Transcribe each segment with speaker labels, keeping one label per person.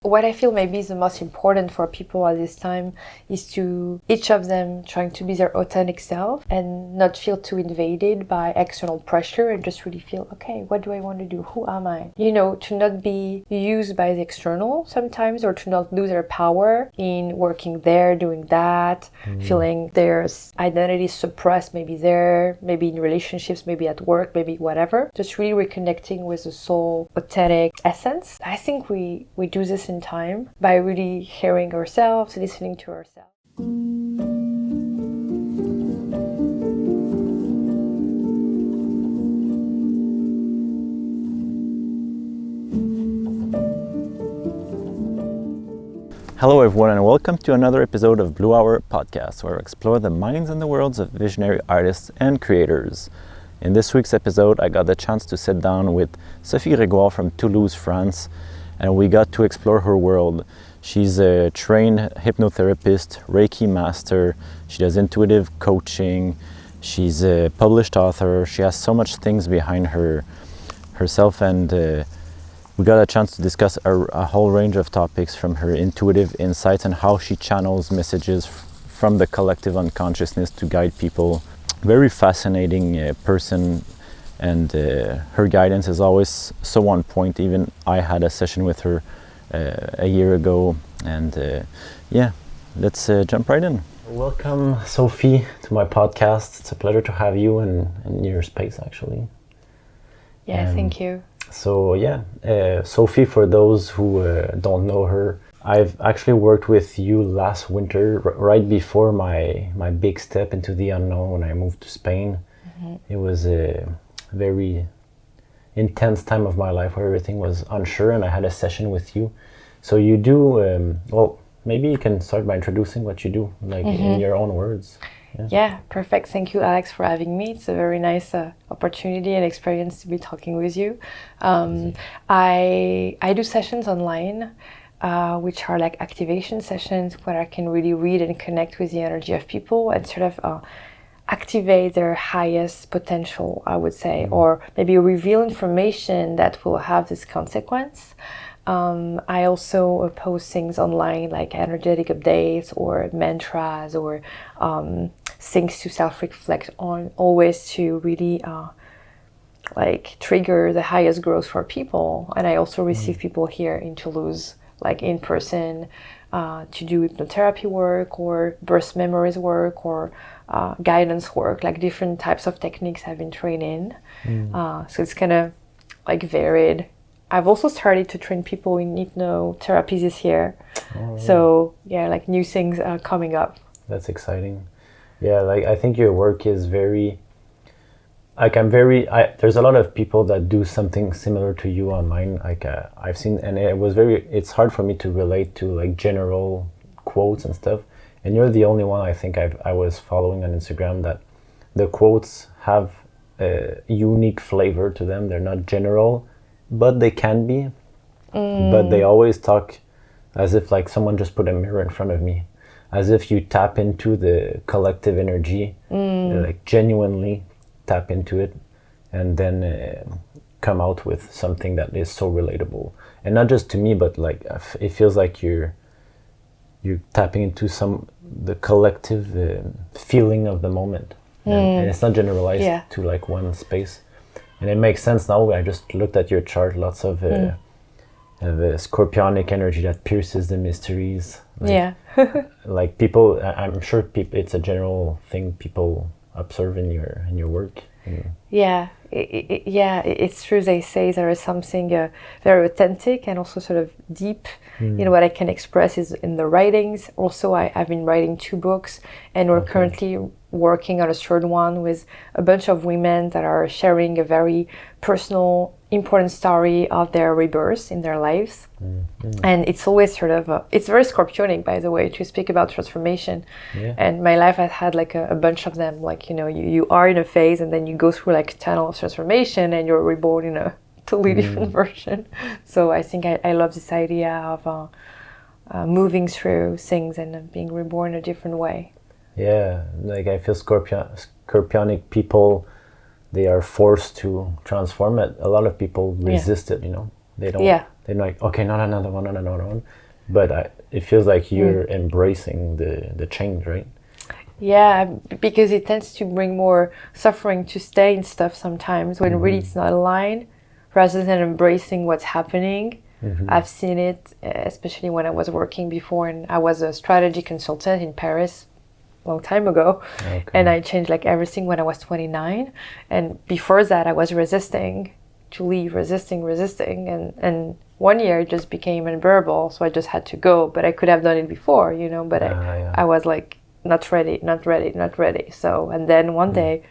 Speaker 1: what I feel maybe is the most important for people at this time is to each of them trying to be their authentic self and not feel too invaded by external pressure and just really feel, okay, what do I want to do? Who am I? You know, to not be used by the external sometimes, or to not lose their power in working there, doing that, feeling their identity suppressed, maybe there, maybe in relationships, maybe at work, maybe whatever. Just really reconnecting with the soul, authentic essence. I think we do this in time by really hearing ourselves, listening to ourselves.
Speaker 2: Hello everyone, and welcome to another episode of Blue Hour Podcast, where we explore the minds and the worlds of visionary artists and creators. In this week's episode, I got the chance to sit down with Sophie Gregoire from Toulouse, France, and we got to explore her world. She's a trained hypnotherapist, Reiki master, she does intuitive coaching, she's a published author, she has so much things behind herself, and we got a chance to discuss a whole range of topics, from her intuitive insights and how she channels messages from the collective unconsciousness to guide people. Very fascinating person, and her guidance is always so on point. Even I had a session with her a year ago, and yeah, let's jump right in. Welcome, Sophie, to my podcast. It's a pleasure to have you in your space, actually.
Speaker 1: Yeah, thank you.
Speaker 2: So yeah, Sophie, for those who don't know her, I've actually worked with you last winter, right before my big step into the unknown when I moved to Spain. Mm-hmm. It was a very intense time of my life where everything was unsure, and I had a session with you. So you do, well, maybe you can start by introducing what you do, like in your own words.
Speaker 1: Yeah, perfect. Thank you, Alex, for having me. It's a very nice opportunity and experience to be talking with you. I do sessions online, which are like activation sessions where I can really read and connect with the energy of people and sort of activate their highest potential, I would say, or maybe reveal information that will have this consequence. I also post things online like energetic updates or mantras or things to self-reflect on, always to really like trigger the highest growth for people. And I also receive people here in Toulouse, like in person, to do hypnotherapy work or birth memories work or guidance work, like different types of techniques I've been trained in. So it's kind of like varied. I've also started to train people in hypnotherapy this year. Oh, yeah. So yeah, like new things are coming up.
Speaker 2: That's exciting. Yeah, like I think your work is very, like there's a lot of people that do something similar to you online. Like I've seen, and it's hard for me to relate to like general quotes and stuff. And you're the only one I think I was following on Instagram that the quotes have a unique flavor to them. They're not general, but they can be. But they always talk as if like someone just put a mirror in front of me, as if you tap into the collective energy, like genuinely tap into it, and then come out with something that is so relatable. And not just to me, but like it feels like you're tapping into the collective feeling of the moment, and it's not generalized to like one space. And it makes sense now. I just looked at your chart, lots of the scorpionic energy that pierces the mysteries. Like, like people, I'm sure it's a general thing people observe in your work.
Speaker 1: Yeah, it's true. They say there is something very authentic and also sort of deep. You know, what I can express is in the writings. Also, I've been writing 2 books, and we're currently working on a third one with a bunch of women that are sharing a very personal, important story of their rebirth in their lives. And it's always sort of, it's very scorpionic, by the way, to speak about transformation. And my life has had like a bunch of them. Like, you know, you are in a phase and then you go through like a tunnel of transformation and you're reborn in a totally different version. So I think I love this idea of moving through things and being reborn a different way.
Speaker 2: Yeah, like I feel scorpionic people, they are forced to transform it. A lot of people resist it, you know. They don't.
Speaker 1: Yeah.
Speaker 2: They're like, okay, not another one, not another one. But it feels like you're embracing the change, right?
Speaker 1: Yeah, because it tends to bring more suffering to stay in stuff sometimes when really it's not aligned, rather than embracing what's happening. I've seen it, especially when I was working before, and I was a strategy consultant in Paris a long time ago.
Speaker 2: Okay.
Speaker 1: And I changed like everything when I was 29. And before that, I was resisting to leave, resisting. And 1 year it just became unbearable. So I just had to go, but I could have done it before, you know, but I was like, not ready. So, and then one day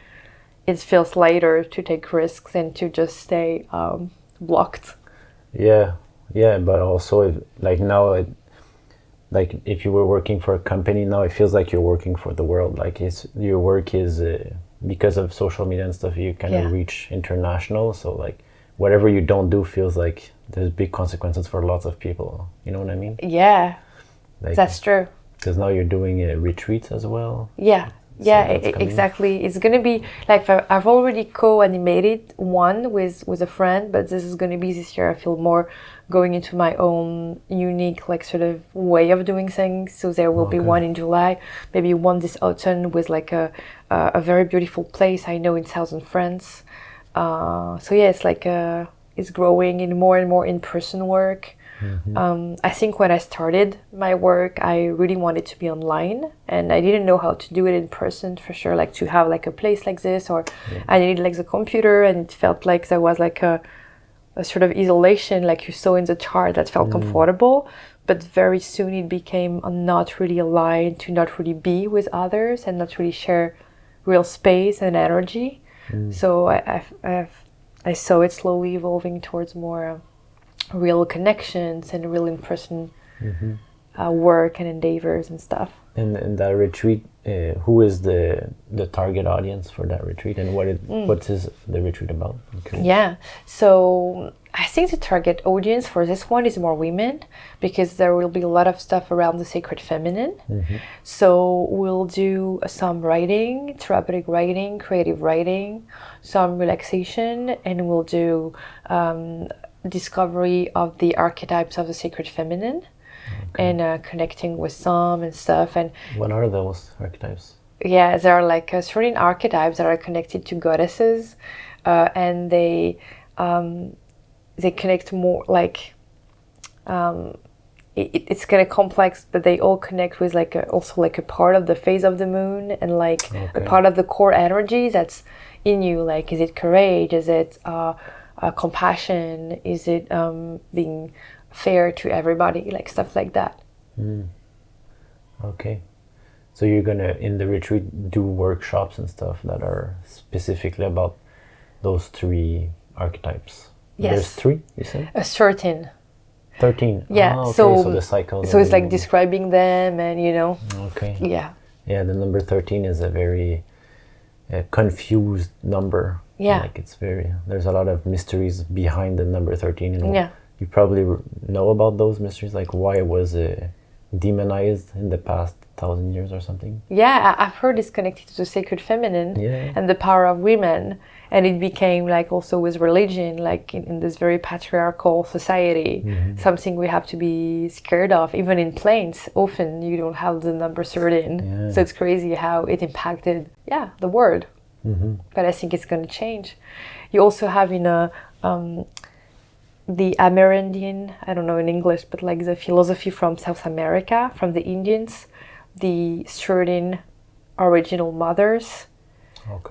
Speaker 1: it feels lighter to take risks and to just stay blocked.
Speaker 2: Yeah, but also like now, like if you were working for a company, now it feels like you're working for the world. Like your work is because of social media and stuff, you kind of reach international. So like whatever you don't do feels like there's big consequences for lots of people. You know what I mean?
Speaker 1: Yeah,
Speaker 2: like,
Speaker 1: that's true.
Speaker 2: Because now you're doing retreats as well.
Speaker 1: Yeah. Yeah, exactly. It's going to be like I've already co-animated one with a friend, but this is going to be this year. I feel more going into my own unique like sort of way of doing things. So there will be one in July, maybe one this autumn with like a very beautiful place I know in southern France. So yeah, it's like it's growing in more and more in-person work. I think when I started my work, I really wanted to be online, and I didn't know how to do it in person for sure, like to have like a place like this, or I needed like the computer, and it felt like there was like a sort of isolation, like you saw in the chart, that felt comfortable. But very soon it became not really aligned, to not really be with others and not really share real space and energy. So I saw it slowly evolving towards more real connections and real in-person work and endeavors and stuff.
Speaker 2: And that retreat, who is the target audience for that retreat, and what is the retreat about?
Speaker 1: Yeah, so I think the target audience for this one is more women, because there will be a lot of stuff around the sacred feminine. So we'll do some writing, therapeutic writing, creative writing, some relaxation, and we'll do discovery of the archetypes of the sacred feminine, and connecting with some and stuff. And
Speaker 2: what are those archetypes?
Speaker 1: Yeah, there are like certain archetypes that are connected to goddesses, and they connect more like it's kind of complex, but they all connect with like also like a part of the phase of the moon, and like a part of the core energy that's in you. Like, is it courage? Is it compassion? Is it being fair to everybody? Like stuff like that.
Speaker 2: Okay. So you're gonna, in the retreat, do workshops and stuff that are specifically about those 3 archetypes?
Speaker 1: Yes.
Speaker 2: There's 3, you said?
Speaker 1: 13.
Speaker 2: 13.
Speaker 1: Yeah.
Speaker 2: Okay. So the cycle.
Speaker 1: So it's like describing them, and
Speaker 2: Okay.
Speaker 1: Yeah.
Speaker 2: Yeah, the number 13 is a very confused number.
Speaker 1: Yeah.
Speaker 2: Like there's a lot of mysteries behind the number 13. And
Speaker 1: Yeah.
Speaker 2: you probably know about those mysteries, like why it was demonized in the past 1,000 years or something.
Speaker 1: Yeah, I've heard it's connected to the sacred feminine and the power of women. And it became like also with religion, like in this very patriarchal society, something we have to be scared of. Even in planes, often you don't have the number 13.
Speaker 2: Yeah.
Speaker 1: So it's crazy how it impacted, the world. But I think it's going to change. You also have in the Amerindian, I don't know in English, but like the philosophy from South America, from the Indians, the certain original mothers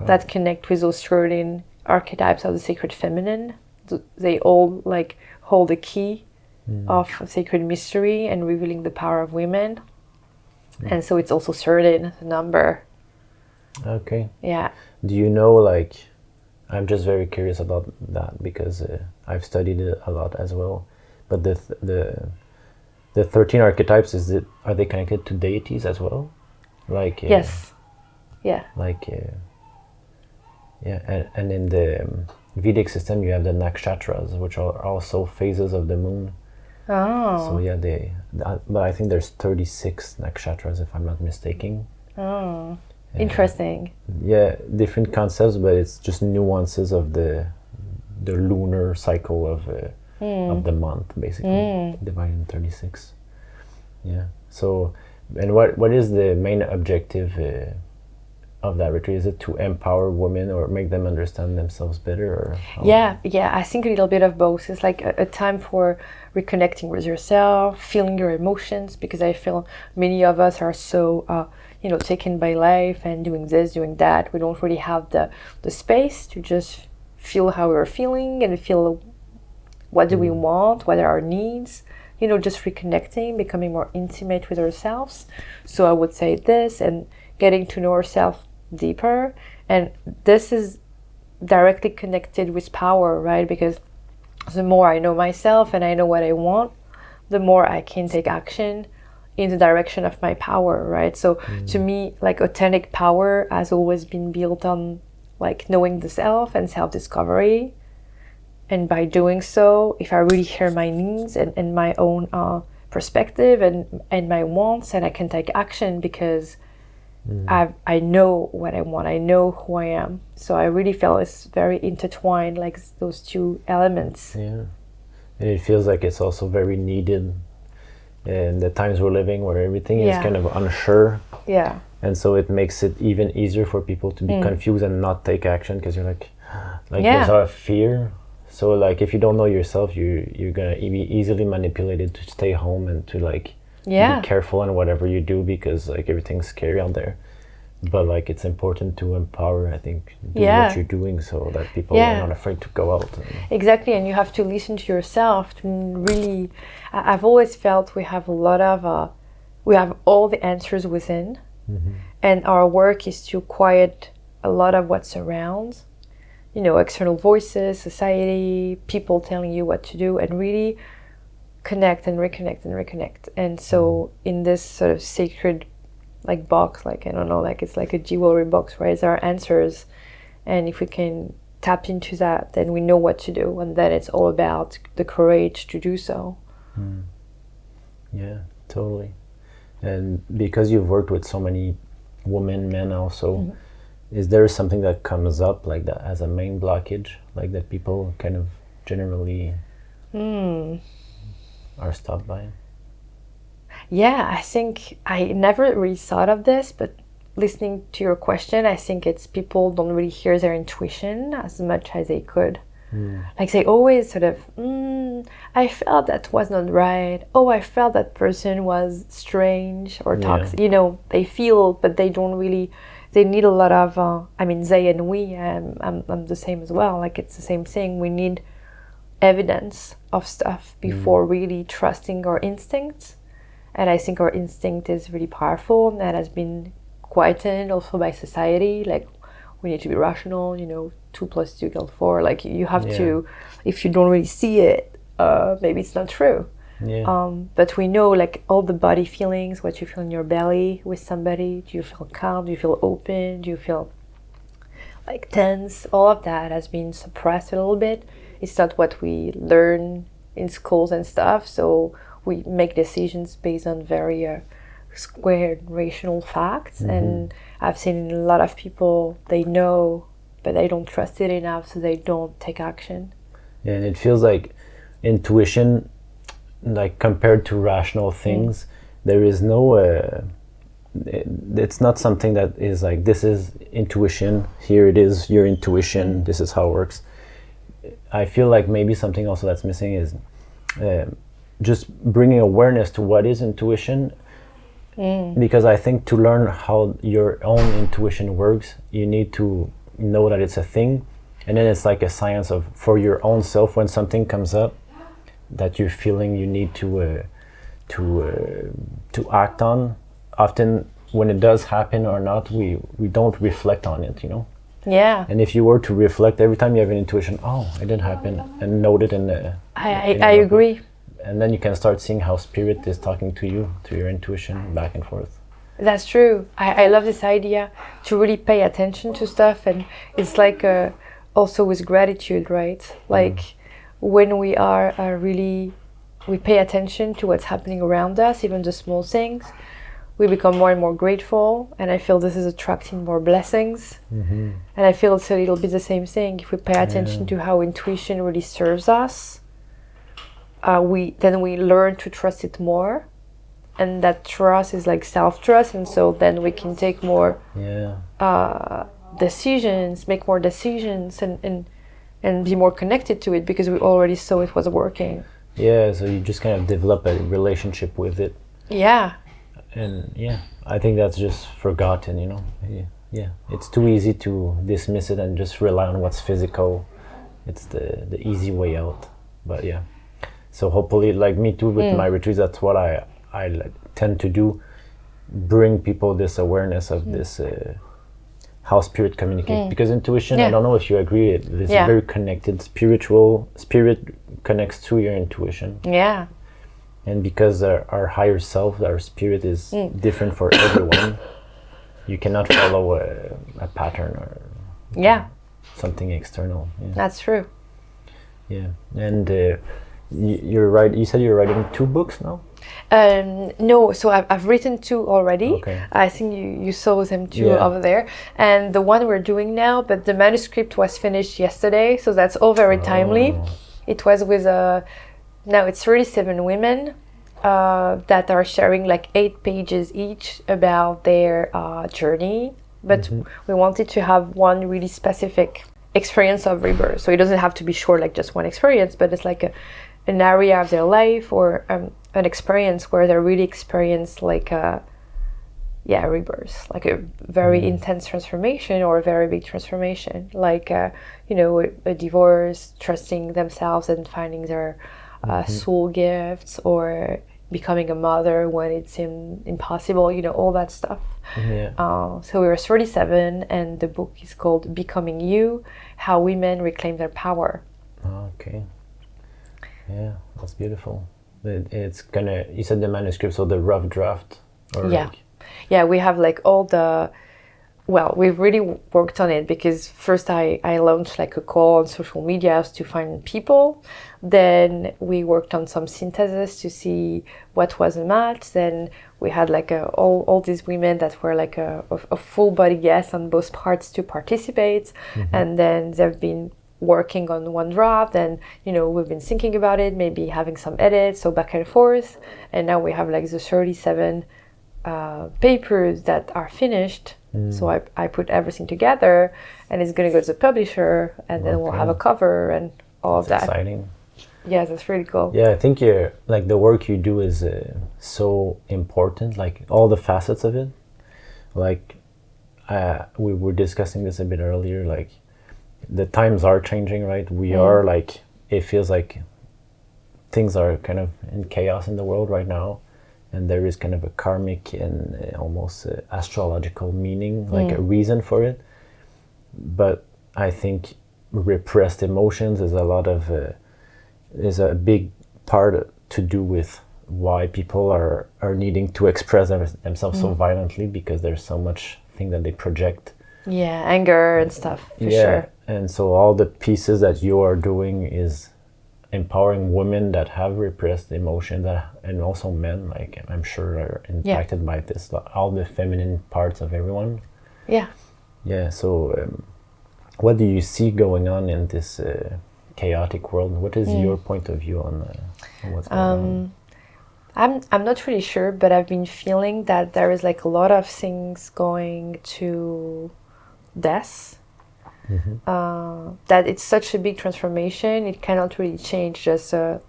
Speaker 1: that connect with those certain archetypes of the sacred feminine. They all like hold the key of sacred mystery and revealing the power of women. And so it's also certain, the number.
Speaker 2: Okay.
Speaker 1: Yeah.
Speaker 2: Do you know, like, I'm just very curious about that because I've studied it a lot as well. But the 13 archetypes, are they connected to deities as well? Like
Speaker 1: yes. Yeah.
Speaker 2: Like and in the Vedic system you have the nakshatras, which are also phases of the moon.
Speaker 1: Oh.
Speaker 2: So yeah, but I think there's 36 nakshatras if I'm not mistaken.
Speaker 1: Oh. Interesting.
Speaker 2: Yeah, different concepts, but it's just nuances of the lunar cycle of of the month, basically, divided in 36. Yeah. So, and what is the main objective of that retreat? Is it to empower women or make them understand themselves better, or how?
Speaker 1: Yeah, I think a little bit of both. It's like a time for reconnecting with yourself, feeling your emotions, because I feel many of us are so taken by life and doing this, doing that. We don't really have the space to just feel how we're feeling and feel what do we want, what are our needs, just reconnecting, becoming more intimate with ourselves. So I would say this, and getting to know ourselves deeper. And this is directly connected with power, right? Because the more I know myself and I know what I want, the more I can take action in the direction of my power, right? So to me, like, authentic power has always been built on like knowing the self and self-discovery. And by doing so, if I really hear my needs and my own perspective and my wants, and I can take action because I know what I want, I know who I am. So I really feel it's very intertwined, like those two elements.
Speaker 2: Yeah. And it feels like it's also very needed in the times we're living, where everything is kind of unsure.
Speaker 1: Yeah.
Speaker 2: And so it makes it even easier for people to be confused and not take action, because you're like there's a lot of fear. So like if you don't know yourself, you're gonna be easily manipulated to stay home and to like be careful in whatever you do, because like everything's scary out there. But like it's important to empower, I think, do what you're doing, so that people are not afraid to go out.
Speaker 1: Exactly, and you have to listen to yourself to really. I've always felt we have a lot of we have all the answers within, and our work is to quiet a lot of what surrounds, external voices, society, people telling you what to do, and really connect and reconnect and reconnect. And so in this sort of sacred like box, like I don't know, like it's like a jewelry box, right? It's our answers, and if we can tap into that, then we know what to do, and then it's all about the courage to do so.
Speaker 2: Yeah, totally. And because you've worked with so many women, men also, is there something that comes up like that as a main blockage, like that people kind of generally are stopped by?
Speaker 1: Yeah, I think I never really thought of this, but listening to your question, I think it's people don't really hear their intuition as much as they could. Like they always sort of, I felt that was not right. Oh, I felt that person was strange or toxic. They feel, but they don't really. They need a lot of. They and we. I'm the same as well. Like it's the same thing. We need evidence of stuff before really trusting our instincts. And I think our instinct is really powerful, and that has been quietened also by society. Like we need to be rational. 2 + 2 = 4. Like you have to, if you don't really see it, maybe it's not true. But we know like all the body feelings, what you feel in your belly with somebody. Do you feel calm? Do you feel open? Do you feel like tense? All of that has been suppressed a little bit. It's not what we learn in schools and stuff. So we make decisions based on very squared rational facts. And I've seen a lot of people, they know, but they don't trust it enough, so they don't take action. Yeah,
Speaker 2: and it feels like intuition, like compared to rational things, there is no it's not something that is like, this is intuition, here it is your intuition, this is how it works. I feel like maybe something also that's missing is just bringing awareness to what is intuition. Because I think to learn how your own intuition works, you need to know that it's a thing, and then it's like a science of, for your own self, when something comes up that you're feeling you need to act on. Often when it does happen or not, we don't reflect on it,
Speaker 1: Yeah.
Speaker 2: And if you were to reflect every time you have an intuition, it didn't happen, and note it in the...
Speaker 1: I agree.
Speaker 2: And then you can start seeing how spirit is talking to you, to your intuition, back and forth.
Speaker 1: That's true. I love this idea to really pay attention to stuff, and it's like also with gratitude, right? Like when we are we pay attention to what's happening around us, even the small things, we become more and more grateful, and I feel this is attracting more blessings. And I feel it's a little bit the same thing. If we pay attention to how intuition really serves us, we learn to trust it more, and that trust is like self-trust, and so then we can take more decisions, make more decisions, and be more connected to it because we already saw it was working.
Speaker 2: Yeah, so you just kind of develop a relationship with it.
Speaker 1: Yeah.
Speaker 2: And I think that's just forgotten, Yeah, it's too easy to dismiss it and just rely on what's physical. It's the easy way out. But yeah, so hopefully, like me too, with my retreats, that's what I like, tend to do, bring people this awareness of this how spirit communicates, because intuition, I don't know if you agree, it's very connected. Spirit connects to your intuition, and because our higher self, our spirit is different for everyone, you cannot follow a pattern or something external.
Speaker 1: That's true.
Speaker 2: And you're right, you said you're writing 2 books now?
Speaker 1: No, so I've written 2 already.
Speaker 2: Okay.
Speaker 1: I think you saw them too over there. And the one we're doing now, but the manuscript was finished yesterday, so that's all very timely. It was with now it's 37 women that are sharing like 8 pages each about their journey. But we wanted to have one really specific experience of rebirth. So it doesn't have to be short, like just one experience, but it's like an area of their life or an experience where they really experience like a rebirth, like a very intense transformation or a very big transformation, like a divorce, trusting themselves and finding their soul gifts, or becoming a mother when it seemed impossible, all that stuff. So we were 37, and the book is called Becoming You: How Women Reclaim Their Power.
Speaker 2: Okay. Yeah, that's beautiful. It's gonna, you said the manuscript, so the rough draft?
Speaker 1: We have like all the, we've really worked on it, because first I launched like a call on social media to find people. Then we worked on some synthesis to see what was a match. Then we had like all these women that were like a full body yes on both parts to participate. And then they've been working on one draft, and we've been thinking about it, maybe having some edits, so back and forth. And now we have like the 37 papers that are finished. So I put everything together, and it's going to go to the publisher, and then we'll have a cover and all of that.
Speaker 2: Exciting.
Speaker 1: Yeah, that's really cool.
Speaker 2: Yeah, I think the work you do is so important, like all the facets of it. Like we were discussing this a bit earlier, like the times are changing, right? We are like, it feels like things are kind of in chaos in the world right now, and there is kind of a karmic and almost astrological meaning, like a reason for it. But I think repressed emotions is is a big part to do with why people are needing to express themselves so violently, because there's so much thing that they project.
Speaker 1: Yeah, anger and stuff, for sure.
Speaker 2: And so all the pieces that you are doing is empowering women that have repressed emotions, and also men, like I'm sure are impacted by this, all the feminine parts of everyone. So what do you see going on in this chaotic world? What is your point of view on what's going on?
Speaker 1: I'm not really sure, but I've been feeling that there is like a lot of things going to death. That it's such a big transformation, it cannot really change just a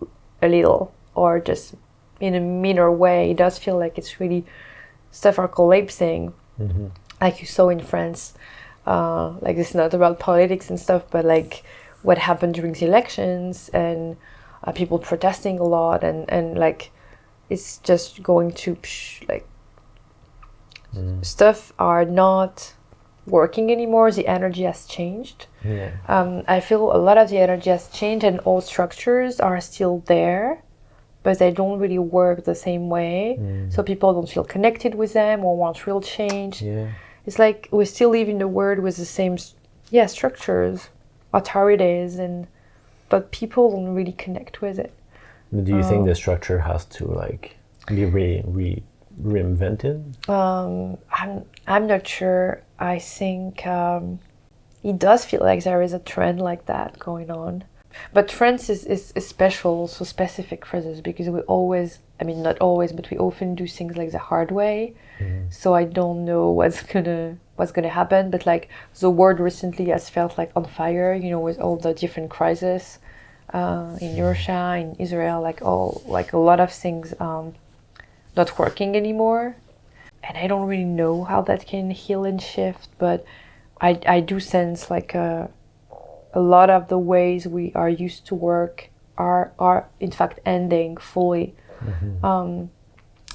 Speaker 1: little, or just in a minor way. It does feel like it's really, stuff are collapsing, like you saw in France. Like, it's not about politics and stuff, but like what happened during the elections, and people protesting a lot, and like it's just going to stuff are not working anymore. The energy has changed. I feel a lot of the energy has changed, and all structures are still there, but they don't really work the same way. So people don't feel connected with them or want real change. It's like we still live in the world with the same structures, authorities, but people don't really connect with it.
Speaker 2: But do you think the structure has to like be reinvented?
Speaker 1: I'm not sure. I think it does feel like there is a trend like that going on. But France is special, so specific for this, because we always, I mean, not always, but we often do things like the hard way. So I don't know what's gonna happen, but like the world recently has felt like on fire, you know, with all the different crises in Russia, in Israel, like a lot of things not working anymore. And I don't really know how that can heal and shift, but I do sense like a lot of the ways we are used to work are in fact ending fully.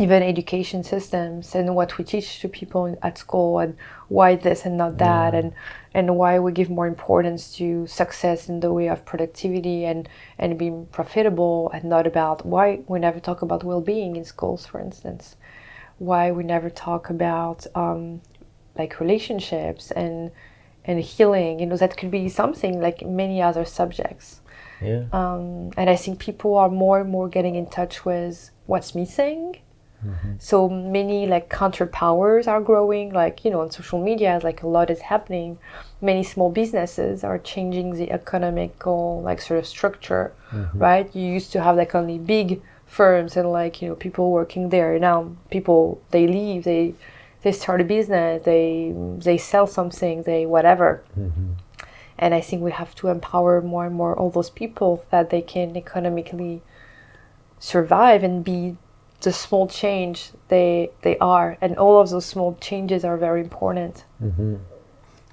Speaker 1: Even education systems and what we teach to people at school, and why this and not that, and why we give more importance to success in the way of productivity and being profitable, and not about why we never talk about well-being in schools, for instance, why we never talk about like relationships and healing, you know, that could be something like many other subjects. And I think people are more and more getting in touch with what's missing. So many like counter powers are growing, like, you know, on social media, like a lot is happening. Many small businesses are changing the economical like sort of structure, right? You used to have like only big firms and like, you know, people working there. Now people, they leave, they start a business, they sell something, they whatever. And I think we have to empower more and more all those people that they can economically survive and be the small change they are, and all of those small changes are very important.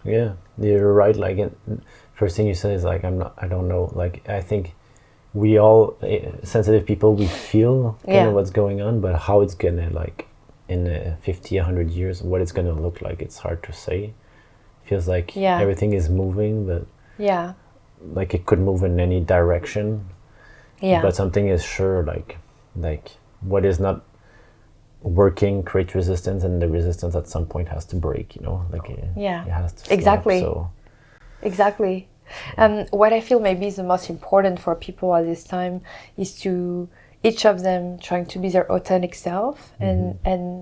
Speaker 2: Yeah, you're right. Like, first thing you said is like, I don't know. Like, I think we all sensitive people, we feel kind of what's going on, but how it's gonna, like, in 50, 100 years, what it's gonna look like, it's hard to say. Feels like everything is moving, but like it could move in any direction. But something is sure, like what is not working create resistance, and the resistance at some point has to break, you know, like it has to stop, so.
Speaker 1: Exactly. What I feel maybe is the most important for people at this time is to each of them trying to be their authentic self, and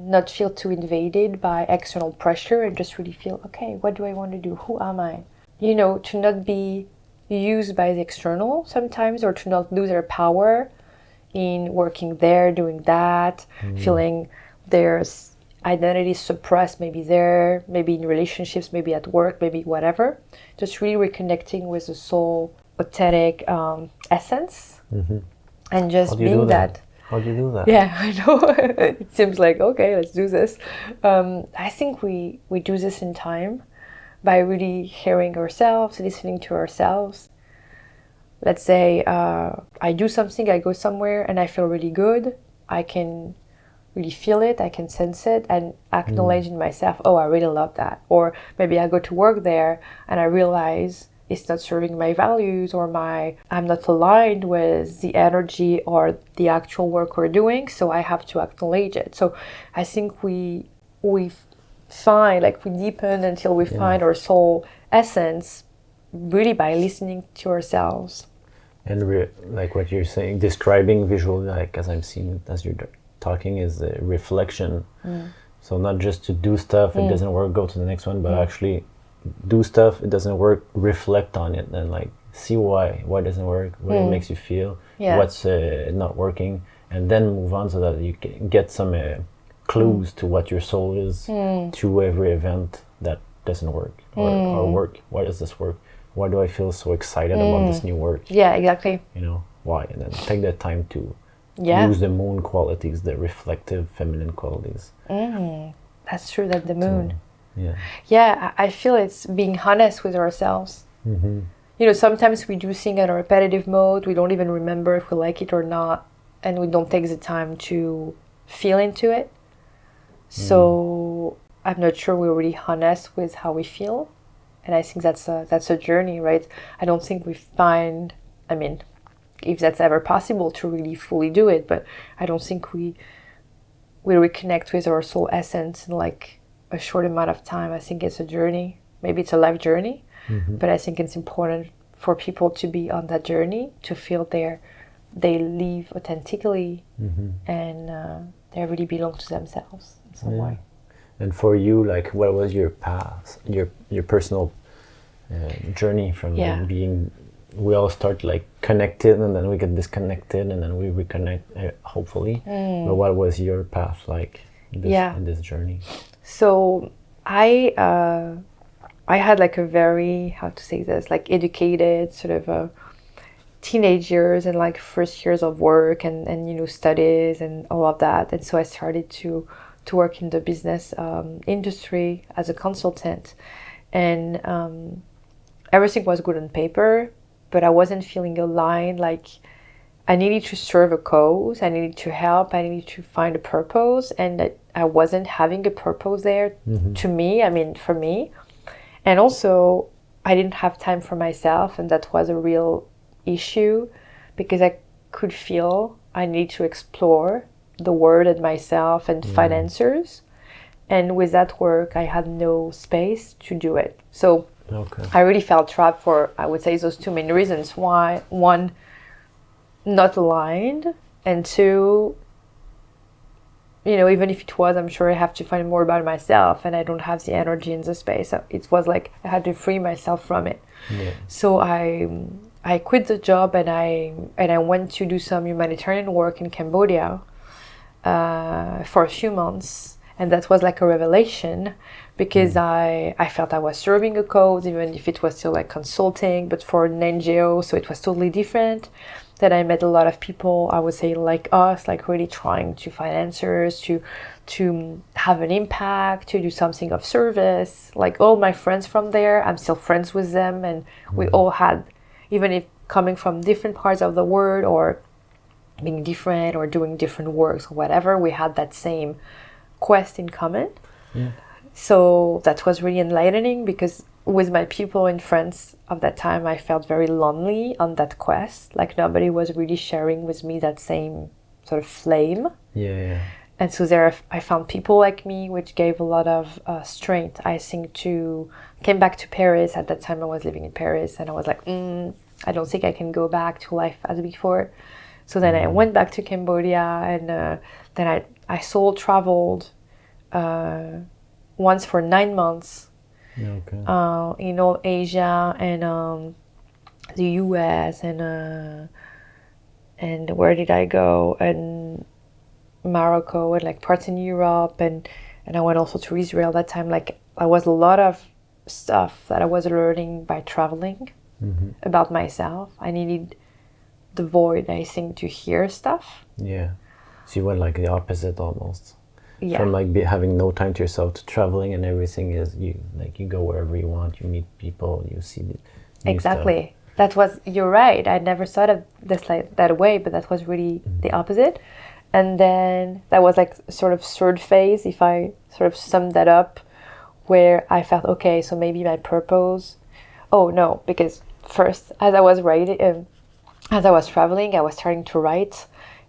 Speaker 1: not feel too invaded by external pressure, and just really feel, okay, what do I want to do? Who am I? You know, to not be used by the external sometimes, or to not lose their power in working there, doing that, feeling their identity suppressed, maybe there, maybe in relationships, maybe at work, maybe whatever. Just really reconnecting with the soul, authentic essence, and just being that.
Speaker 2: How do you do that?
Speaker 1: Yeah, I know. It seems like, okay, let's do this. I think we do this in time by really hearing ourselves, listening to ourselves. Let's say I do something, I go somewhere and I feel really good. I can really feel it, I can sense it, and acknowledge in myself, oh, I really love that. Or maybe I go to work there and I realize it's not serving my values, or I'm not aligned with the energy or the actual work we're doing, so I have to acknowledge it. So I think we find, like, we deepen until we find our soul essence, really by listening to ourselves.
Speaker 2: And like what you're saying, describing visually, like as I'm seeing it as you're talking, is a reflection. So not just to do stuff, it doesn't work, go to the next one, but actually do stuff, it doesn't work, reflect on it, and like see why doesn't work, what it makes you feel, what's not working, and then move on, so that you can get some clues to what your soul is through every event that doesn't work, or work. Why does this work? Why do I feel so excited about this new work?
Speaker 1: Yeah, exactly.
Speaker 2: You know, why? And then take that time to use the moon qualities, the reflective feminine qualities.
Speaker 1: That's true, that the moon.
Speaker 2: So,
Speaker 1: I feel it's being honest with ourselves. You know, sometimes we do things in a repetitive mode, we don't even remember if we like it or not, and we don't take the time to feel into it. So I'm not sure we're really honest with how we feel. And I think that's a journey, right? I don't think we find, I mean, if that's ever possible to really fully do it, but I don't think we reconnect with our soul essence in like a short amount of time. I think it's a journey. Maybe it's a life journey, but I think it's important for people to be on that journey, to feel they live authentically, and they really belong to themselves in some way.
Speaker 2: And for you, like, what was your path, your personal journey from being we all start like connected, and then we get disconnected, and then we reconnect, hopefully. But what was your path like in this journey?
Speaker 1: So I had like a very, how to say this, like educated sort of a teenage years and like first years of work and you know, studies and all of that. And so I started to work in the business industry as a consultant, and everything was good on paper, but I wasn't feeling aligned. Like I needed to serve a cause, I needed to help, I needed to find a purpose, and I wasn't having a purpose there to me, I mean for me. And also I didn't have time for myself, and that was a real issue because I could feel I need to explore the world and myself and find answers. And with that work, I had no space to do it. So I really felt trapped for, I would say, those two main reasons. Why? One, not aligned, and two, you know, even if it was, I'm sure I have to find more about myself, and I don't have the energy in the space. So it was like I had to free myself from it. So I quit the job, and I went to do some humanitarian work in Cambodia for a few months, and that was like a revelation because I felt I was serving a cause, even if it was still like consulting, but for an NGO, so it was totally different. Then I met a lot of people, I would say like us, like really trying to find answers, to have an impact, to do something of service. Like all my friends from there, I'm still friends with them, and we all had, even if coming from different parts of the world or being different or doing different works or whatever, we had that same quest in common. So that was really enlightening because with my people in France of that time, I felt very lonely on that quest. Like nobody was really sharing with me that same sort of flame. And so there I found people like me, which gave a lot of strength, I think, to came back to Paris. At that time I was living in Paris, and I was like, I don't think I can go back to life as before. So then I went back to Cambodia, and then I soul traveled once for 9 months in all Asia and the US and where did I go, and Morocco and like parts in Europe, and I went also to Israel that time. Like I was a lot of stuff that I was learning by traveling about myself. I needed the void, I think, to hear stuff.
Speaker 2: So you went like the opposite almost. From like having no time to yourself to traveling, and everything is you go wherever you want, you meet people, you see new stuff.
Speaker 1: That was, you're right, I never thought of this like that way, but that was really the opposite. And then that was like sort of third phase, if I sort of sum that up, where I felt, okay, so maybe my purpose, because first, as I was writing, as I was traveling, I was starting to write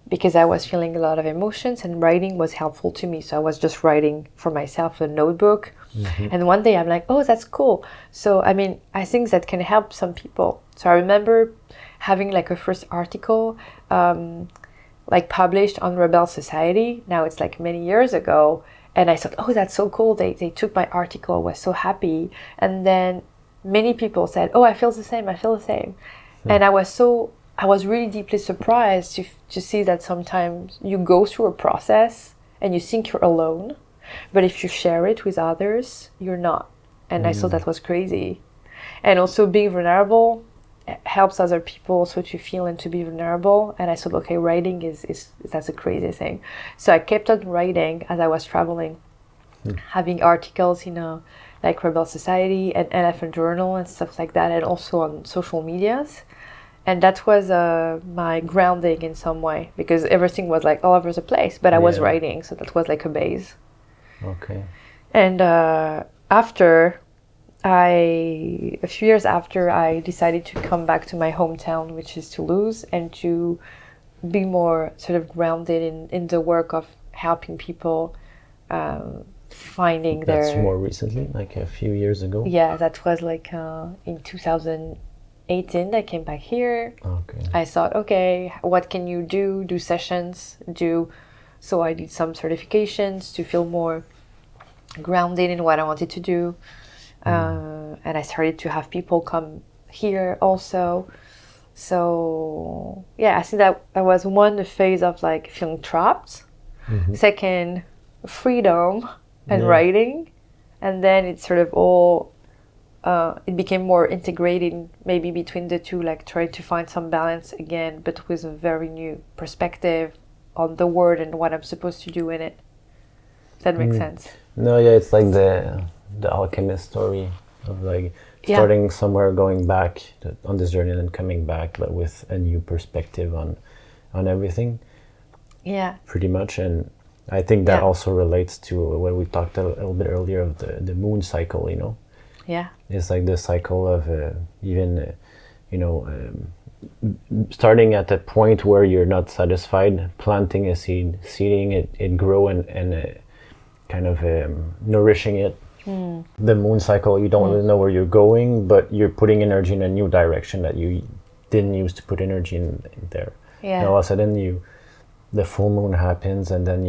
Speaker 1: because I was feeling a lot of emotions, and writing was helpful to me. So I was just writing for myself, a notebook. And one day I'm like, oh, that's cool. So, I mean, I think that can help some people. So I remember having like a first article like published on Rebel Society. Now it's like many years ago. And I thought, oh, that's so cool. They took my article. I was so happy. And then many people said, oh, I feel the same. And I was really deeply surprised to see that sometimes you go through a process and you think you're alone, but if you share it with others, you're not. And I thought that was crazy. And also being vulnerable helps other people also to feel and to be vulnerable. And I thought, okay, writing that's a crazy thing. So I kept on writing as I was traveling, having articles in like Rebel Society and Elephant Journal and stuff like that, and also on social medias. And that was my grounding in some way, because everything was like all over the place, but I was writing, so that was like a base. And a few years after, I decided to come back to my hometown, which is Toulouse, and to be more sort of grounded in the work of helping people finding
Speaker 2: That's more recently, like a few years ago?
Speaker 1: Yeah, that was like in 2018, I came back here. I thought, okay, what can you do? Do sessions, so I did some certifications to feel more grounded in what I wanted to do. And I started to have people come here also. So yeah, I think that was one phase of like feeling trapped. Second, freedom and writing, and then it's sort of all it became more integrating maybe between the two, like trying to find some balance again, but with a very new perspective on the word and what I'm supposed to do in it. Does that make sense?
Speaker 2: No, yeah, it's like the alchemist story of like starting somewhere, going back on this journey, and then coming back, but with a new perspective on everything.
Speaker 1: Yeah.
Speaker 2: Pretty much, and I think that also relates to what we talked a little bit earlier of the moon cycle. You know.
Speaker 1: Yeah.
Speaker 2: It's like the cycle of starting at a point where you're not satisfied, planting a seed, seeding it grow, and kind of nourishing it. The moon cycle, you don't really know where you're going, but you're putting energy in a new direction that you didn't use to put energy in there. And all of a sudden the full moon happens, and then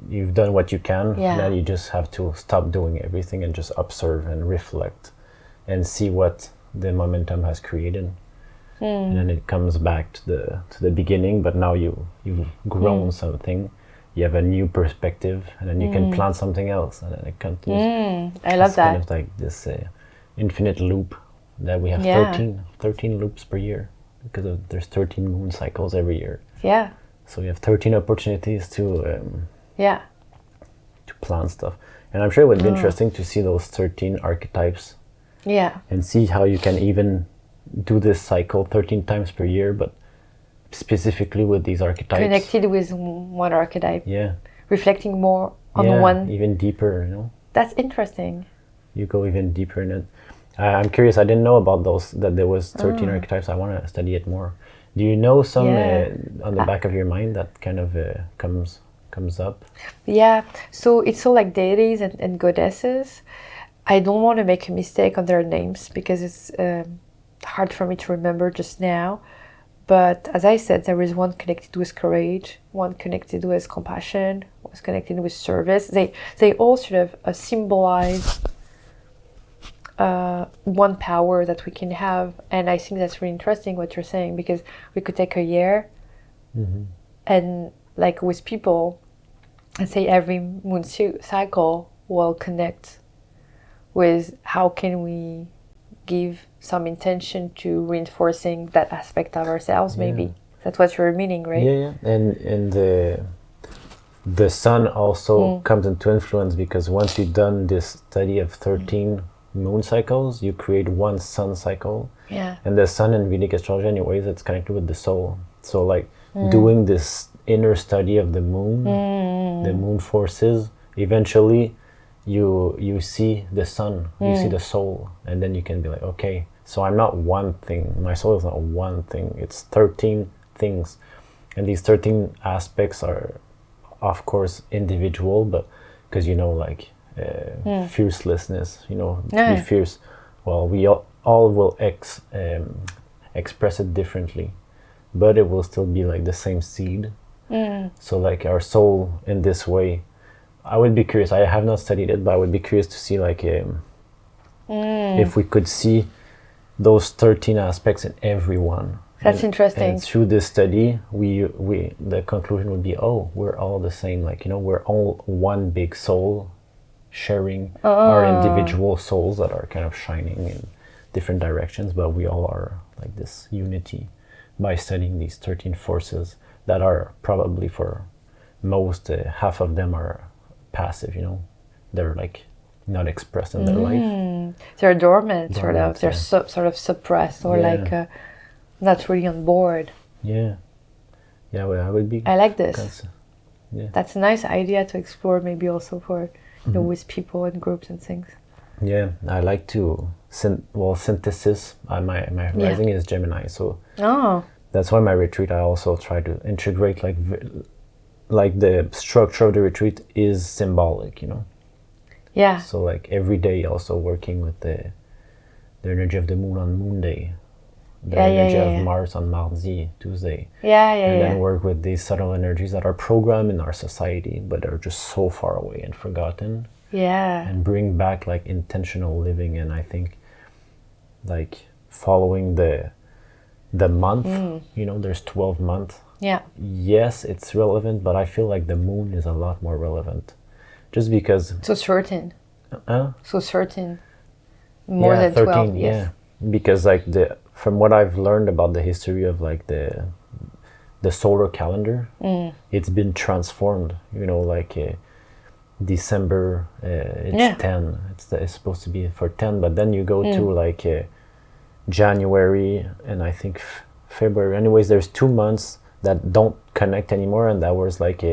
Speaker 2: you've done what you can, and then you just have to stop doing everything and just observe and reflect and see what the momentum has created. And then it comes back to the beginning, but now you've grown something, you have a new perspective, and then you can plant something else, and then it continues.
Speaker 1: I love that.
Speaker 2: Kind of like this infinite loop that we have 13 loops per year, because there's 13 moon cycles every year.
Speaker 1: Yeah.
Speaker 2: So you have 13 opportunities to plant stuff. And I'm sure it would be interesting to see those 13 archetypes.
Speaker 1: Yeah.
Speaker 2: And see how you can even do this cycle 13 times per year, but specifically with these archetypes.
Speaker 1: Connected with one archetype.
Speaker 2: Yeah.
Speaker 1: Reflecting more on one.
Speaker 2: Even deeper, you know.
Speaker 1: That's interesting.
Speaker 2: You go even deeper in it. I'm curious, I didn't know about that there was 13 archetypes. I want to study it more. Do you know some on the back of your mind that kind of comes up?
Speaker 1: Yeah, so it's all like deities and goddesses. I don't want to make a mistake on their names because it's hard for me to remember just now. But as I said, there is one connected with courage, one connected with compassion, one connected with service. They all sort of symbolize one power that we can have. And I think that's really interesting what you're saying, because we could take a year and like with people and say every moon cycle will connect with how can we give some intention to reinforcing that aspect of ourselves. Maybe that's what you're meaning, right?
Speaker 2: Yeah. And the sun also comes into influence, because once you've done this study of 13 moon cycles, you create one sun cycle.
Speaker 1: Yeah.
Speaker 2: And the sun in Vedic astrology, anyways, it's connected with the soul. So like doing this inner study of the moon forces, eventually you see the sun, you see the soul, and then you can be like, okay, so I'm not one thing. My soul is not one thing. It's 13 things. And these 13 aspects are, of course, individual, but because, like fiercelessness, to be fierce. Well, we all will express it differently, but it will still be like the same seed. So like our soul in this way, I would be curious. I have not studied it, but I would be curious to see like if we could see those 13 aspects in everyone.
Speaker 1: That's interesting.
Speaker 2: And through this study, we the conclusion would be, oh, we're all the same. Like, we're all one big soul, sharing our individual souls that are kind of shining in different directions, but we all are like this unity by studying these 13 forces that are probably, for most, half of them are passive. They're like not expressed in their life. They're
Speaker 1: dormant, sort of. They're sort of suppressed, or like not really on board.
Speaker 2: Yeah. Well, I would be.
Speaker 1: I like this. That's a nice idea to explore, maybe also for with people and groups and things.
Speaker 2: Yeah, I like to synthesis. My rising is Gemini, so that's why my retreat I also try to integrate like the structure of the retreat is symbolic,
Speaker 1: Yeah.
Speaker 2: So like every day also working with the energy of the moon on Moon Day, the energy of Mars on Mardi, Tuesday. And then work with these subtle energies that are programmed in our society but are just so far away and forgotten.
Speaker 1: Yeah.
Speaker 2: And bring back like intentional living. And I think like following the the month, there's 12 months.
Speaker 1: Yeah.
Speaker 2: Yes, it's relevant, but I feel like the moon is a lot more relevant. Just because...
Speaker 1: So certain.
Speaker 2: So
Speaker 1: certain. More than
Speaker 2: 13,
Speaker 1: 12, yes.
Speaker 2: Yeah. Because like from what I've learned about the history of like the solar calendar, it's been transformed, like December, it's 10. It's supposed to be for 10, but then you go to like January and I think February. Anyways, there's 2 months that don't connect anymore, and that was like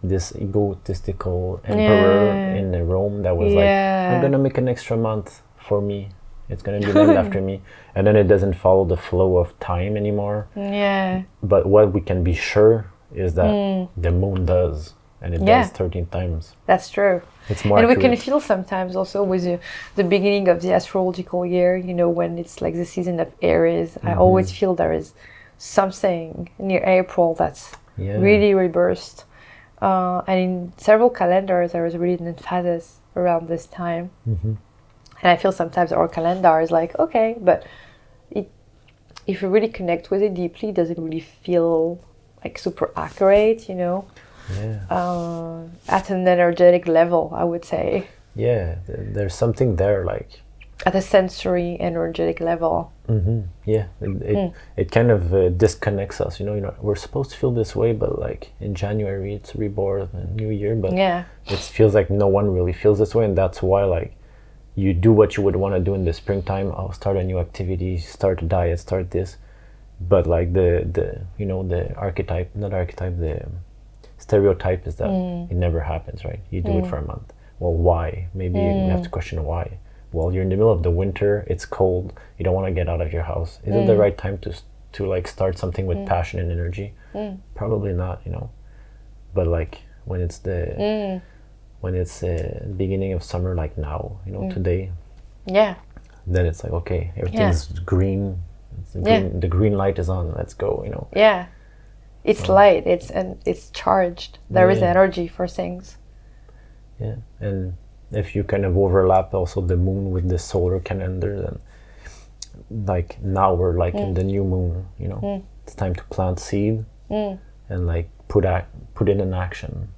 Speaker 2: this egotistical emperor in Rome that was like, I'm gonna make an extra month for me. It's gonna be named after me, and then it doesn't follow the flow of time anymore.
Speaker 1: Yeah.
Speaker 2: But what we can be sure is that the moon does, and it does 13 times.
Speaker 1: That's true.
Speaker 2: It's more.
Speaker 1: And
Speaker 2: accurate.
Speaker 1: we can feel sometimes also with the beginning of the astrological year. When it's like the season of Aries. I always feel there is something near April that's really rebirthed. And in several calendars, there is really an emphasis around this time. And I feel sometimes our calendar is like, okay, but if you really connect with it deeply, it doesn't really feel like super accurate, at an energetic level, I would say. Yeah,
Speaker 2: there's something there, like...
Speaker 1: At a sensory, energetic level.
Speaker 2: Yeah, it kind of disconnects us, we're supposed to feel this way, but like in January, it's rebirth and New Year, but it feels like no one really feels this way, and that's why like you do what you would want to do in the springtime. I'll start a new activity, start a diet, start this, but like the archetype, not archetype, the stereotype is that it never happens, right? You do it for a month. Well, why? Maybe you have to question why. Well, you're in the middle of the winter, it's cold, you don't want to get out of your house. Is it the right time to like start something with passion and energy? Probably not, But like when it's the beginning of summer, like now, today. Yeah. Then it's like, okay, everything's green. The green light is on. Let's go,
Speaker 1: Yeah. It's light. It's charged. There is energy for things.
Speaker 2: Yeah, and if you kind of overlap also the moon with the solar calendar, then like now we're like in the new moon. It's time to plant seed and like put it in action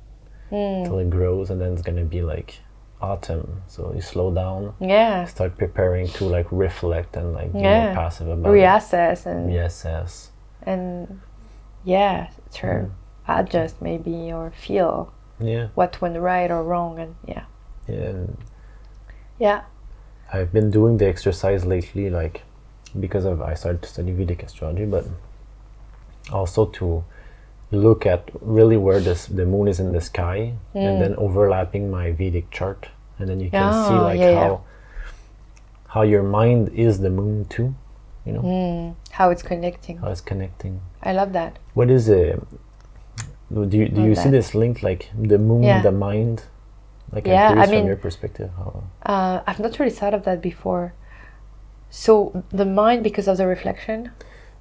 Speaker 2: till it grows, and then it's gonna be like autumn, so you slow down, start preparing to like reflect and like be more passive about
Speaker 1: reassess
Speaker 2: it. And reassess
Speaker 1: and adjust maybe, or feel what went right or wrong, and
Speaker 2: I've been doing the exercise lately, like because I started to study Vedic astrology, but also to look at really where the moon is in the sky, and then overlapping my Vedic chart, and then you can see like how your mind is the moon too,
Speaker 1: how it's connecting. I love that.
Speaker 2: What is it? Do you see this link, like the moon, the mind? Like, I'm curious from your perspective.
Speaker 1: I've not really thought of that before. So the mind, because of the reflection?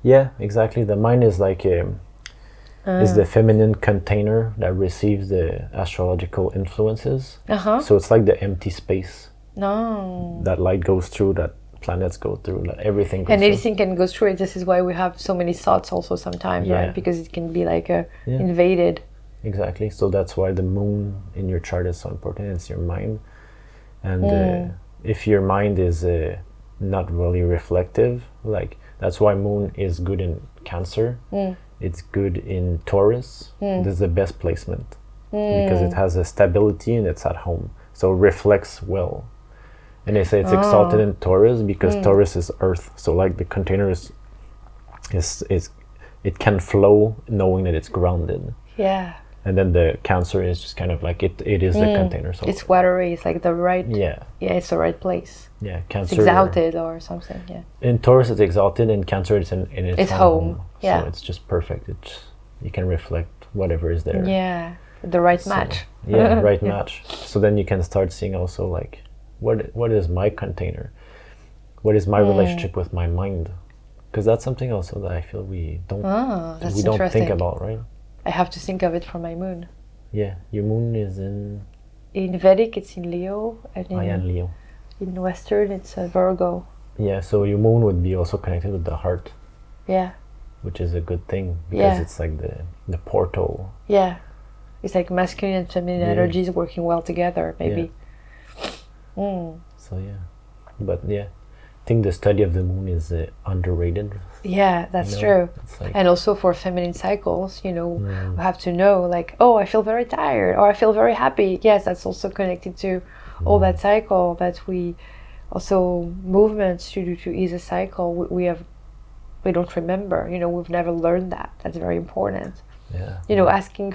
Speaker 2: Yeah, exactly. The mind is like is the feminine container that receives the astrological influences. So it's like the empty space. That light goes through, that planets go through, that everything goes through. And
Speaker 1: anything can go through it. This is why we have so many thoughts also sometimes, right? Because it can be like invaded.
Speaker 2: Exactly. So that's why the moon in your chart is so important. It's your mind. And if your mind is not really reflective, like that's why moon is good in Cancer. It's good in Taurus. This is the best placement because it has a stability and it's at home. So it reflects well. And they say it's exalted in Taurus because Taurus is earth. So like the container is it can flow knowing that it's grounded. Yeah. And then the Cancer is just kind of like it is the container. So
Speaker 1: it's watery. It's like the right. Yeah, it's the right place.
Speaker 2: Yeah, Cancer.
Speaker 1: It's exalted or something. Yeah.
Speaker 2: In Taurus, it's exalted. In Cancer, it's in its home. Yeah. So it's just perfect. You can reflect whatever is there.
Speaker 1: Yeah, the right match.
Speaker 2: Yeah, right match. So then you can start seeing also like, what is my container? What is my relationship with my mind? Because that's something also that I feel we don't think about, right?
Speaker 1: I have to think of it for my moon.
Speaker 2: Yeah, your moon is in
Speaker 1: Vedic, it's in Leo, and
Speaker 2: in Leo.
Speaker 1: In Western, it's Virgo.
Speaker 2: Yeah, so your moon would be also connected with the heart.
Speaker 1: Yeah.
Speaker 2: which is a good thing because it's like the portal.
Speaker 1: Yeah. It's like masculine and feminine energies working well together, maybe.
Speaker 2: So yeah, but I think the study of the moon is underrated.
Speaker 1: Yeah, that's true.
Speaker 2: Like,
Speaker 1: and also for feminine cycles, we have to know like, oh, I feel very tired or I feel very happy. Yes, that's also connected to all that cycle that we also movements to do to ease a cycle. We don't remember, we've never learned that. That's very important. Asking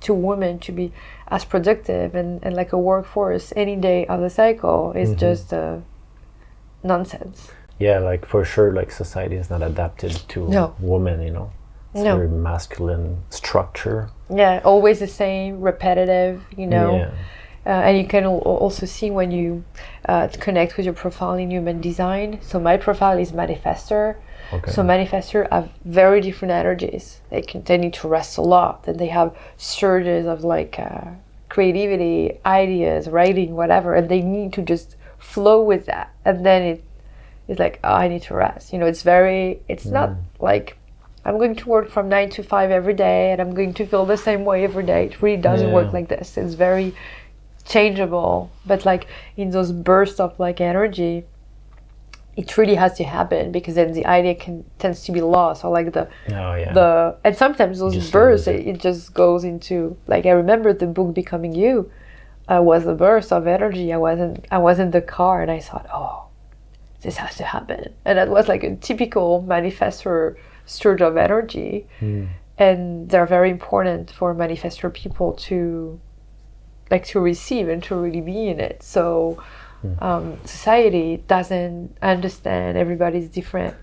Speaker 1: to women to be as productive and like a workforce any day of the cycle is just nonsense.
Speaker 2: Yeah, like for sure, like society is not adapted to women, It's very masculine structure.
Speaker 1: Yeah, always the same, repetitive, and you can also see when you connect with your profile in human design. So my profile is manifestor. Okay. So manifestors have very different energies. They need to rest a lot, and they have surges of like creativity, ideas, writing, whatever, and they need to just flow with that. And then it's like, oh, I need to rest. It's not like I'm going to work from 9 to 5 every day and I'm going to feel the same way every day. It really doesn't work like this. It's very changeable, but like in those bursts of like energy, it really has to happen, because then the idea tends to be lost, or like and sometimes those bursts it just goes into like, I remember the book Becoming You was a burst of energy. I was in the car and I thought, oh, this has to happen, and that was like a typical manifestor surge of energy. And they're very important for manifestor people to receive and to really be in it. So society doesn't understand. Everybody's different.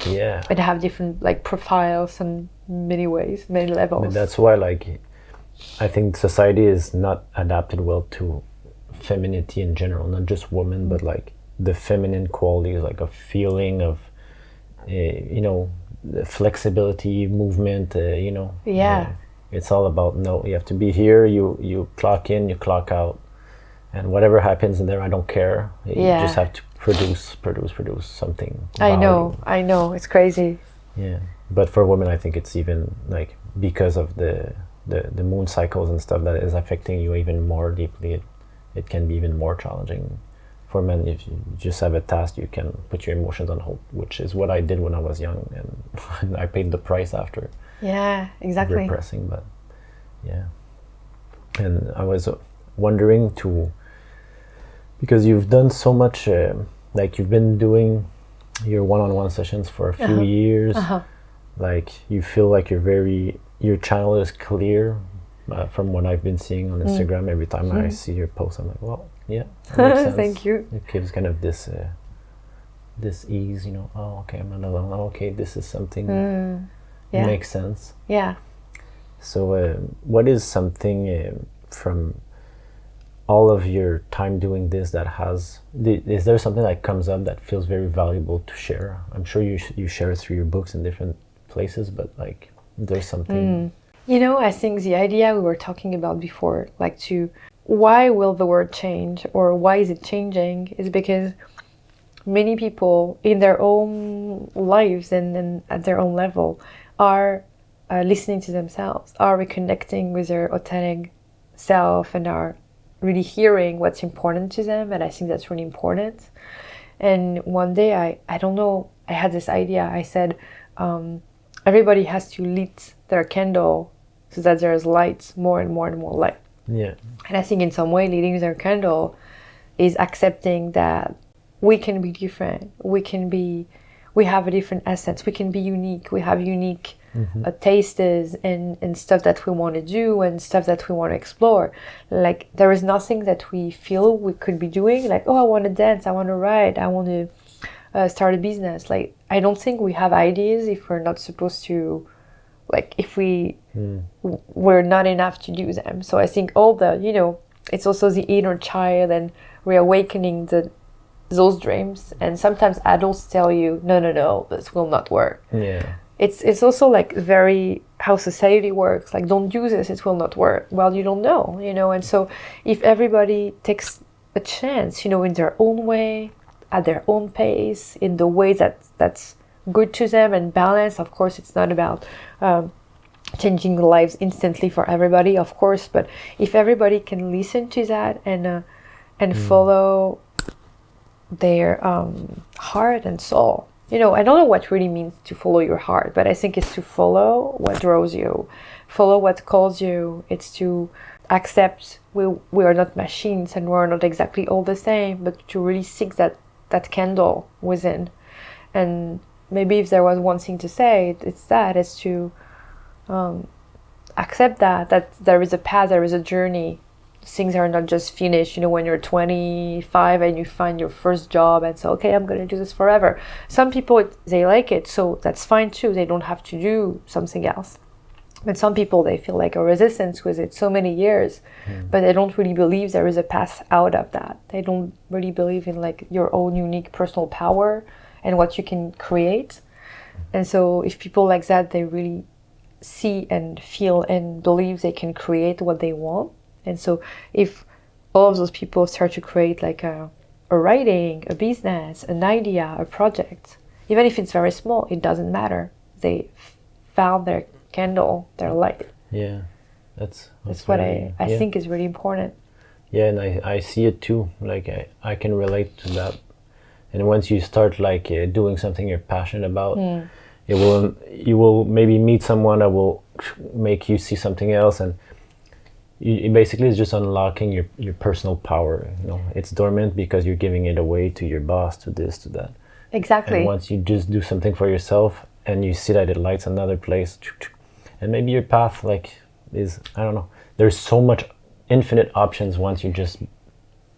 Speaker 1: Yeah. And have different like profiles in many ways, many levels.
Speaker 2: But that's why I think society is not adapted well to femininity in general, not just women, but like the feminine qualities, like a feeling of, the flexibility, movement, it's all about, you have to be here, you clock in, you clock out, and whatever happens in there, I don't care. You just have to produce something.
Speaker 1: I know, it's crazy.
Speaker 2: Yeah, but for women, I think it's even like, because of the moon cycles and stuff that is affecting you even more deeply, it can be even more challenging. For men, if you just have a task, you can put your emotions on hold, which is what I did when I was young, and I paid the price after.
Speaker 1: Yeah, exactly.
Speaker 2: Repressing, but and I was wondering because you've done so much, like you've been doing your one-on-one sessions for a few years, like you feel like your channel is clear, from what I've been seeing on Instagram. Every time I see your post, I'm like, well, that makes sense.
Speaker 1: Thank you.
Speaker 2: It gives kind of this ease, oh, okay, I'm not alone. Oh, okay, this is something makes sense.
Speaker 1: Yeah.
Speaker 2: So what is something from all of your time doing this is there something that comes up that feels very valuable to share? I'm sure you share it through your books in different places, but like there's something.
Speaker 1: I think the idea we were talking about before, like why will the world change, or why is it changing, is because many people in their own lives and at their own level are listening to themselves, are reconnecting with their authentic self, and are really hearing what's important to them. And I think that's really important. And one day I don't know, I had this idea. I said everybody has to lit their candle so that there's lights, more and more and more light.
Speaker 2: Yeah.
Speaker 1: And I think in some way lighting their candle is accepting that we can be different. We have a different essence. We can be unique. We have unique tastes and stuff that we want to do and stuff that we want to explore. Like there is nothing that we feel we could be doing. Like, oh, I want to dance. I want to write. I want to start a business. Like, I don't think we have ideas if we're not supposed to, like if we're not enough to do them. So I think all the, it's also the inner child and reawakening those dreams. And sometimes adults tell you, no, this will not work.
Speaker 2: Yeah.
Speaker 1: It's also like very how society works. Like, don't do this, it will not work. Well, you don't know, And so if everybody takes a chance, in their own way, at their own pace, in the way that's good to them and balanced. Of course, it's not about changing lives instantly for everybody, of course, but if everybody can listen to that and follow their heart and soul. I don't know what really means to follow your heart, but I think it's to follow what draws you, follow what calls you. It's to accept we are not machines and we're not exactly all the same, but to really seek that candle within. And maybe if there was one thing to say, it's to accept that there is a path, there is a journey. Things are not just finished, when you're 25 and you find your first job and say, okay, I'm going to do this forever. Some people, they like it, so that's fine too. They don't have to do something else. But some people, they feel like a resistance with it so many years, but they don't really believe there is a path out of that. They don't really believe in like your own unique personal power and what you can create. And so if people like that, they really see and feel and believe they can create what they want. And so if all of those people start to create like a writing, a business, an idea, a project, even if it's very small, it doesn't matter. They found their candle, their light.
Speaker 2: Yeah, that's
Speaker 1: what I think is really important.
Speaker 2: Yeah, and I see it too. Like I can relate to that. And once you start like doing something you're passionate about, you will maybe meet someone that will make you see something else, and it basically is just unlocking your personal power. It's dormant because you're giving it away to your boss, to this, to that.
Speaker 1: Exactly.
Speaker 2: And once you just do something for yourself and you see that it lights another place, and maybe your path is, I don't know, there's so much infinite options once you just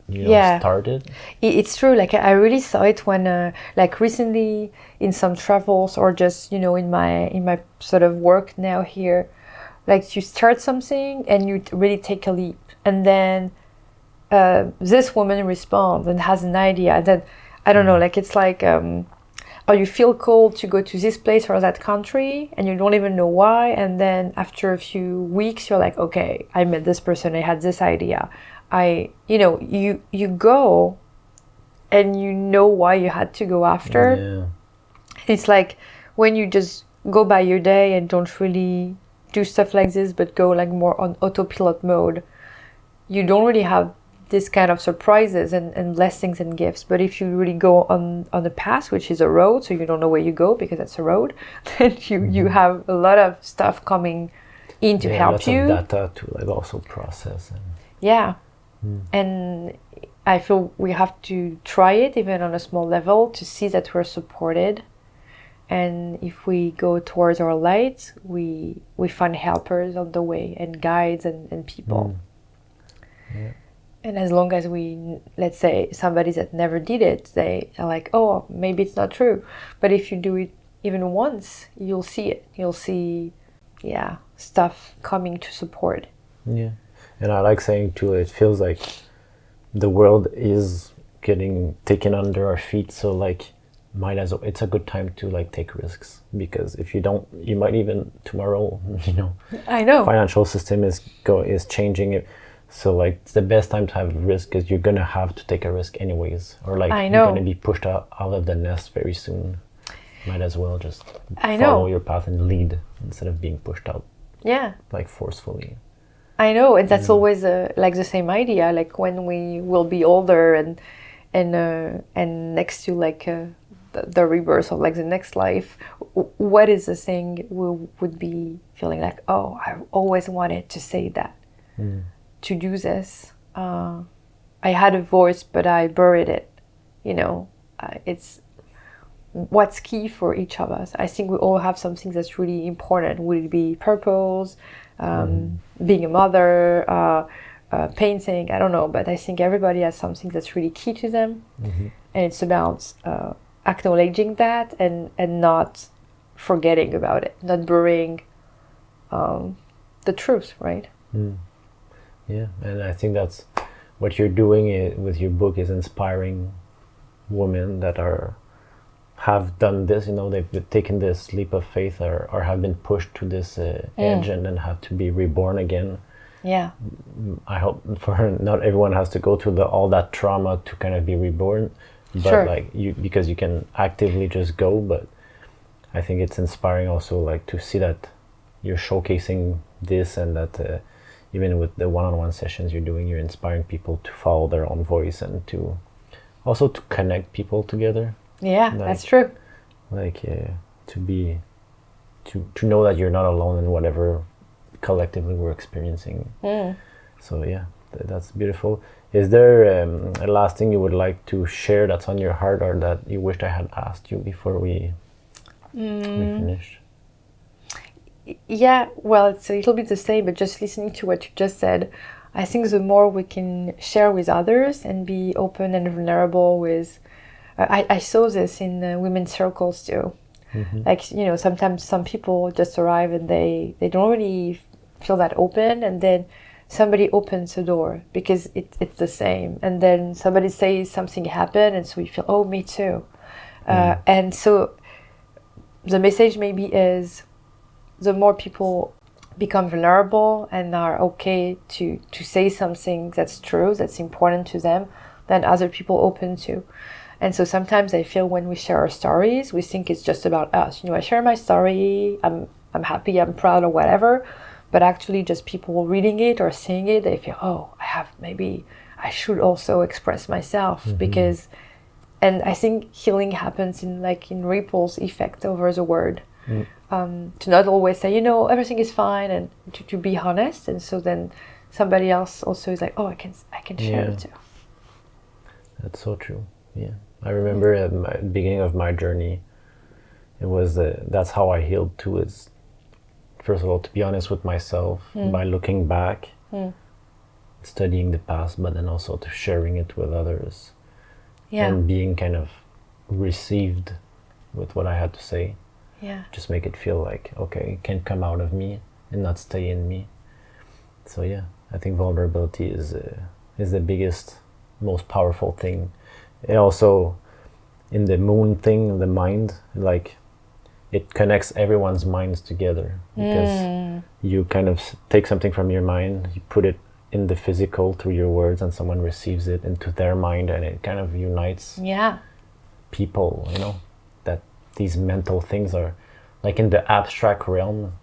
Speaker 2: started.
Speaker 1: It's true. Like I really saw it when like recently in some travels or just in my sort of work now here. Like you start something and you really take a leap, and then this woman responds and has an idea, and then I don't know, like it's like or you feel called to go to this place or that country and you don't even know why, and then after a few weeks you're like, okay, I met this person, I had this idea, you go and you know why you had to go after. It's like when you just go by your day and don't really do stuff like this, but go like more on autopilot mode, you don't really have this kind of surprises and blessings and gifts. But if you really go on a path, which is a road, so you don't know where you go because it's a road, then you have a lot of stuff coming in to help you.
Speaker 2: Lots of data to like also process.
Speaker 1: And I feel we have to try it even on a small level to see that we're supported. And if we go towards our light, we find helpers on the way and guides and people. And as long as we, let's say somebody that never did it, they are like, oh, maybe it's not true. But if you do it even once, you'll see it. You'll see, stuff coming to support. Yeah.
Speaker 2: And I like saying too, it feels like the world is getting taken under our feet. So like, it's a good time to like take risks, because if you don't, you might even tomorrow,
Speaker 1: I know
Speaker 2: financial system is changing it. So like it's the best time to have risk, because you're gonna have to take a risk anyways, or like you're gonna be pushed out of the nest very soon. Might as well just follow your path and lead instead of being pushed out. Like forcefully.
Speaker 1: I know, and that's always like the same idea. Like when we will be older and next to like the rebirth of like the next life, what is the thing we would be feeling like, oh, I've always wanted to say that, to do this. I had a voice, but I buried it. It's what's key for each of us. I think we all have something that's really important. Would it be purpose, being a mother, painting? I don't know, but I think everybody has something that's really key to them, and it's about acknowledging that and not forgetting about it, not burying the truth, right?
Speaker 2: Yeah, and I think that's what you're doing with your book, is inspiring women that have done this, they've taken this leap of faith or have been pushed to this edge and then have to be reborn again. I hope not everyone has to go through all that trauma to kind of be reborn, but because you can actively just go, but I think it's inspiring also, like, to see that you're showcasing this, and that even with the one-on-one sessions you're doing, you're inspiring people to follow their own voice, and to also to connect people together.
Speaker 1: Yeah,
Speaker 2: like,
Speaker 1: that's true.
Speaker 2: Like to know that you're not alone in whatever collectively we're experiencing. So yeah, that's beautiful. Is there a last thing you would like to share that's on your heart, or that you wished I had asked you before we finish?
Speaker 1: Yeah, well, it's a little bit the same, but just listening to what you just said, I think the more we can share with others and be open and vulnerable with, I saw this in women's circles too. Like, you know, sometimes some people just arrive and they don't really feel that open, and then somebody opens the door because it's the same, and then somebody says something happened, and so you feel, oh, me too. And so the message maybe is, the more people become vulnerable and are okay to say something that's true, that's important to them, then other people open to. And so sometimes I feel when we share our stories, we think it's just about us. You know, I share my story, I'm happy, I'm proud, or whatever. But actually, just people reading it or seeing it, they feel, oh, maybe I should also express myself, because, and I think healing happens in ripples effect over the word. To not always say, you know, everything is fine, and to be honest. And so then somebody else also is like, oh, I can share it too.
Speaker 2: That's so true. Yeah, I remember at the beginning of my journey, it was that's how I healed too, is first of all to be honest with myself by looking back, studying the past, but then also to sharing it with others, and being kind of received with what I had to say. Just make it feel like, okay, it can come out of me and not stay in me. So yeah, I think vulnerability is the biggest, most powerful thing. And also in the moon thing, in the mind, like, it connects everyone's minds together, because you kind of take something from your mind, you put it in the physical through your words, and someone receives it into their mind, and it kind of unites people, you know, that these mental things are like in the abstract realm.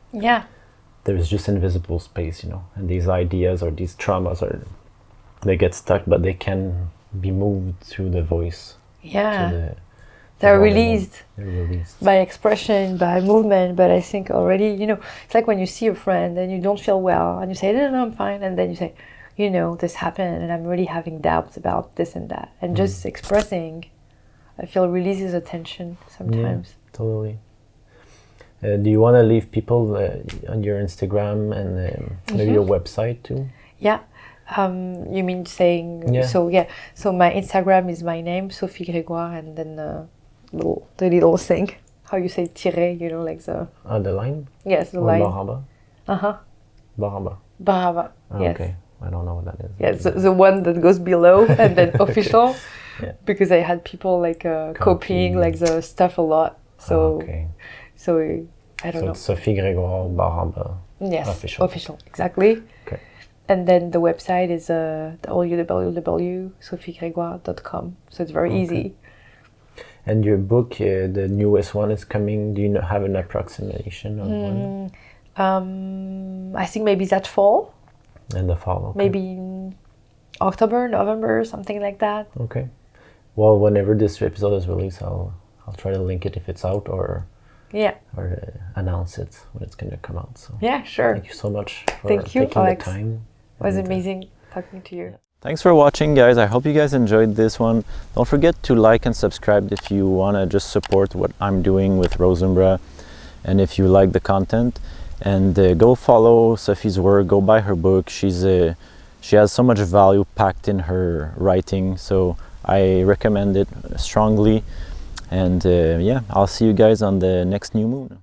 Speaker 2: There's just invisible space, you know, and these ideas or these traumas they get stuck, but they can be moved through the voice. They're released
Speaker 1: by expression, by movement. But I think already, you know, it's like when you see a friend and you don't feel well, and you say, no, I'm fine, and then you say, you know, this happened, and I'm really having doubts about this and that, and just expressing, I feel, releases the tension sometimes.
Speaker 2: Yeah, totally. Do you want to leave people on your Instagram and maybe your website too?
Speaker 1: Yeah. You mean saying, so my Instagram is my name, Sophie Gregoire, and then the little thing, how you say tiret, you know, like the
Speaker 2: line?
Speaker 1: Yes, the line.
Speaker 2: Baraba?
Speaker 1: Baraba, yes.
Speaker 2: Okay, I don't know what that is.
Speaker 1: Yes, the one that goes below, and then official, because I had people like copying like the stuff a lot, so I don't know.
Speaker 2: It's Sophie Gregoire Baraba.
Speaker 1: Yes, official, exactly.
Speaker 2: Okay.
Speaker 1: And then the website is www.sophiegregoire.com. So it's very easy.
Speaker 2: And your book, the newest one, is coming. Do you have an approximation of when?
Speaker 1: I think maybe that fall.
Speaker 2: In the fall, okay.
Speaker 1: Maybe in October, November, something like that.
Speaker 2: Okay. Well, whenever this episode is released, I'll try to link it if it's out, or announce it when it's going to come out. So
Speaker 1: yeah, sure.
Speaker 2: Thank you so much for
Speaker 1: taking
Speaker 2: Alex. The time.
Speaker 1: It was amazing talking to you.
Speaker 2: Thanks for watching, guys. I hope you guys enjoyed this one. Don't forget to like and subscribe if you want to just support what I'm doing with Rosumbra, and if you like the content. And go follow Sophie's work, go buy her book. She has so much value packed in her writing, so I recommend it strongly. And I'll see you guys on the next new moon.